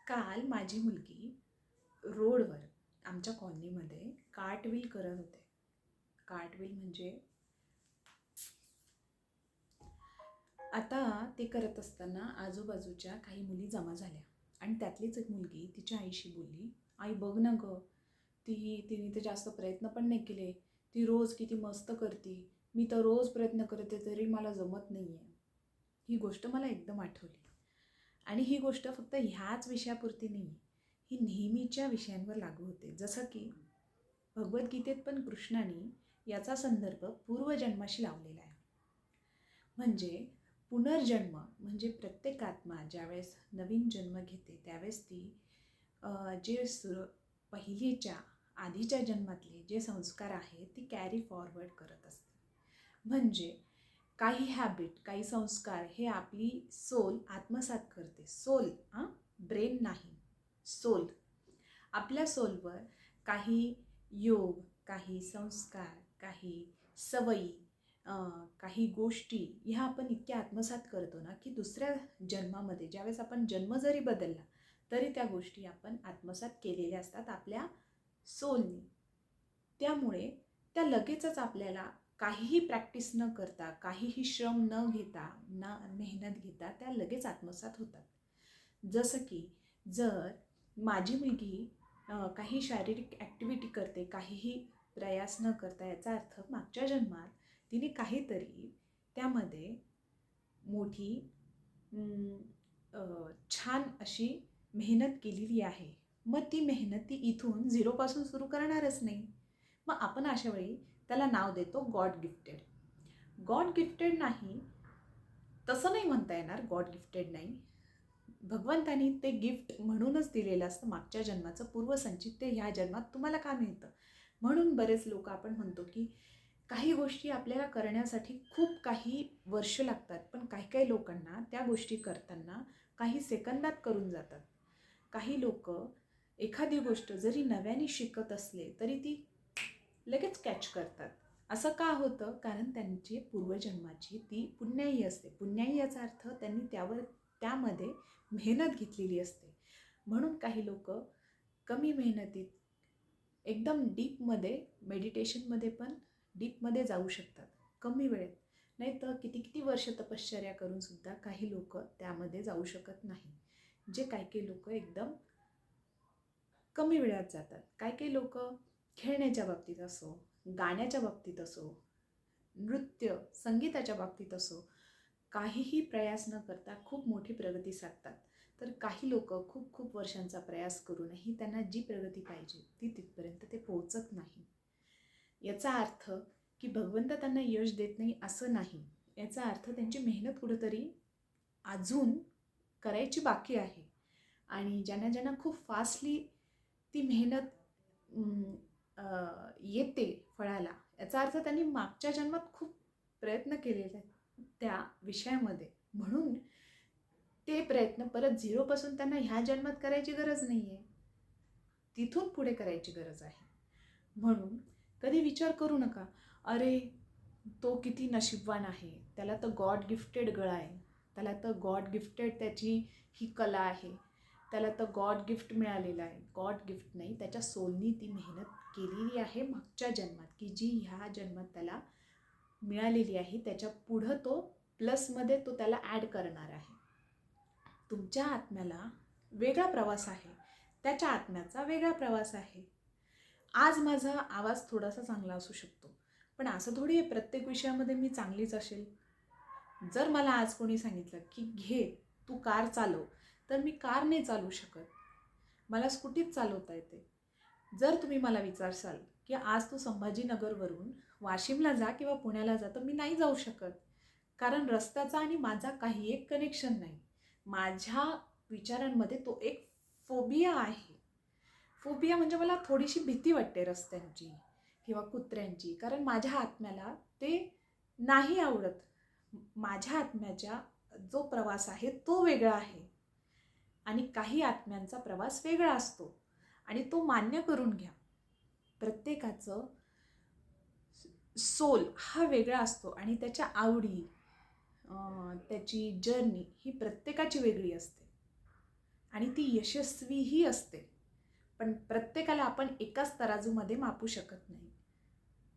काल माझी मुलगी रोडवर आमच्या कॉलनीमध्ये कार्टव्हील करत होते. कार्टव्हील म्हणजे आता ते करत असताना आजूबाजूच्या काही मुली जमा झाल्या आणि त्यातलीच एक मुलगी तिच्या आईशी बोलली, आई बघ ना गं, तिने तर जास्त प्रयत्न पण नाही केले, ती रोज किती मस्त करते, मी तर रोज प्रयत्न करते तरी मला जमत नाही आहे. ही गोष्ट मला एकदम आठवली. आणि ही गोष्ट फक्त ह्याच विषयापुरती नाही, ही नेहमीच्या विषयांवर लागू होते. जसं की भगवद्गीतेत पण कृष्णाने याचा संदर्भ पूर्वजन्माशी लावलेला आहे. म्हणजे पुनर्जन्म म्हणजे प्रत्येक आत्मा ज्यावेळेस नवीन जन्म घेते त्यावेळेस ती जे पहिलीच्या आधीच्या जन्मातले जे संस्कार आहेत ती कॅरी फॉरवर्ड करत असते. म्हणजे काही हॅबिट, काही संस्कार हे आपली सोल आत्मसात करते. सोल, ब्रेन नाही, सोल. आपल्या सोलवर काही योग, काही संस्कार, काही सवयी, काही गोष्टी ह्या आपण इतक्या आत्मसात करतो ना की दुसऱ्या जन्मामध्ये ज्यावेळेस आपण जन्म जरी बदलला तरी त्या गोष्टी आपण आत्मसात केलेल्या असतात आपल्या सोलनी. त्यामुळे त्या लगेचच आपल्याला काहीही प्रॅक्टिस न करता, काहीही श्रम न घेता, ना मेहनत घेता त्या लगेच आत्मसात होतात. जसं की जर माझी मुलगी काही शारीरिक ॲक्टिव्हिटी करते, काहीही प्रयास न करता, याचा अर्थ मागच्या जन्मात तिने काहीतरी त्यामध्ये मोठी छान अशी मेहनत केलेली आहे. मग ती मेहनत ती इथून झिरोपासून सुरू करणारच नाही. मग आपण अशा वेळी त्याला नाव देतो गॉड गिफ्टेड. गॉड गिफ्टेड नाही, तसं नाही म्हणता येणार, गॉड गिफ्टेड नाही. भगवंतानी ते गिफ्ट म्हणूनच दिलेलं असतं मागच्या जन्माचं पूर्वसंचित, ते ह्या जन्मात तुम्हाला का मिळतं. म्हणून बरेच लोक आपण म्हणतो की काही गोष्टी आपल्याला करण्यासाठी खूप काही वर्ष लागतात, पण काही काही लोकांना त्या गोष्टी करताना काही सेकंदात करून जातात. काही लोक एखादी गोष्ट जरी नव्याने शिकत असले तरी ती लगेच कॅच करतात. असं का होतं? कारण त्यांची पूर्वजन्माची ती पुण्याई असते. पुण्याई याचा अर्थ त्यांनी त्यामध्ये मेहनत घेतलेली असते. म्हणून काही लोक कमी मेहनतीत एकदम डीपमध्ये, मेडिटेशनमध्ये पण डीपमध्ये जाऊ शकतात कमी वेळेत. नाही तर किती किती वर्ष तपश्चर्या करून सुद्धा काही लोक त्यामध्ये जाऊ शकत नाही. जे काही काही लोक एकदम कमी वेळात जातात. काही काही लोक खेळण्याच्या बाबतीत असो, गाण्याच्या बाबतीत असो, नृत्य संगीताच्या बाबतीत असो, काहीही प्रयास न करता खूप मोठी प्रगती साधतात. तर काही लोक खूप खूप वर्षांचा प्रयास करूनही त्यांना जी प्रगती पाहिजे ती तिथपर्यंत ते पोहोचत नाही. याचा अर्थ की भगवंत त्यांना यश देत नाही असं नाही. याचा अर्थ त्यांची मेहनत कुठेतरी अजून करायची बाकी आहे. आणि ज्यांना ज्यांना खूप फास्टली ती मेहनत येते फळाला, याचा अर्थ त्यांनी मागच्या जन्मात खूप प्रयत्न केलेले आहेत त्या विषयामध्ये. म्हणून ते प्रयत्न परत झिरोपासून त्यांना ह्या जन्मात करायची गरज नाही आहे, तिथून पुढे करायची गरज आहे. म्हणून कधी विचार करू नका, अरे तो किती नशीबवान आहे, त्याला तर गॉड गिफ्टेड गळा आहे, त्याला तर गॉड गिफ्टेड त्याची ही कला आहे, त्याला तर गॉड गिफ्ट मिळालेलं आहे. गॉड गिफ्ट नाही, त्याच्या सोलनी ती मेहनत केलेली आहे मागच्या जन्मात, की जी ह्या जन्मात त्याला मिळालेली आहे. त्याच्या पुढं तो प्लसमध्ये तो त्याला ॲड करणार आहे. तुमच्या आत्म्याला वेगळा प्रवास आहे, त्याच्या आत्म्याचा वेगळा प्रवास आहे. आज माझा आवाज थोडासा चांगला असू शकतो, पण असं थोडी आहे प्रत्येक विषयामध्ये मी चांगलीच असेल. जर मला आज कोणी सांगितलं की घे तू कार चालव, तर मी कार नाही चालवू शकत, मला स्कूटीच चालवता येते. जर तुम्ही मला विचारसाल की आज तू संभाजीनगरवरून वाशिमला जा किंवा पुण्याला जा, तर मी नाही जाऊ शकत. कारण रस्त्याचा आणि माझा काही एक कनेक्शन नाही. माझ्या विचारांमध्ये तो एक फोबिया आहे. फोबिया म्हणजे मला थोडीशी भीती वाटते रस्त्यांची किंवा कुत्र्यांची, कारण माझ्या आत्म्याला ते नाही आवडत. माझ्या आत्म्याचा जो प्रवास आहे तो वेगळा आहे आणि काही आत्म्यांचा प्रवास वेगळा असतो आणि तो मान्य करून घ्या. प्रत्येकाचं सोल हा वेगळा असतो आणि त्याच्या आवडी, त्याची जर्नी ही प्रत्येकाची वेगळी असते. आणि ती यशस्वीही असते. पण प्रत्येकाला आपण एकाच तराजूमध्ये मापू शकत नाही.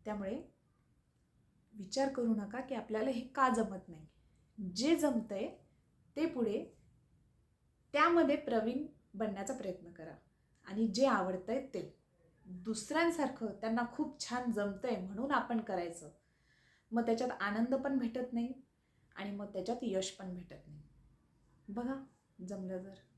त्यामुळे विचार करू नका की आपल्याला हे का जमत नाही. जे जमतंय ते पुढे त्यामध्ये प्रवीण बनण्याचा प्रयत्न करा आणि जे आवडतंय ते. दुसऱ्यांसारखं त्यांना खूप छान जमतंय म्हणून आपण करायचं. मग त्याच्यात आनंद पण भेटत नाही आणि मग त्याच्यात यश पण भेटत नाही. बघा जमलं तर.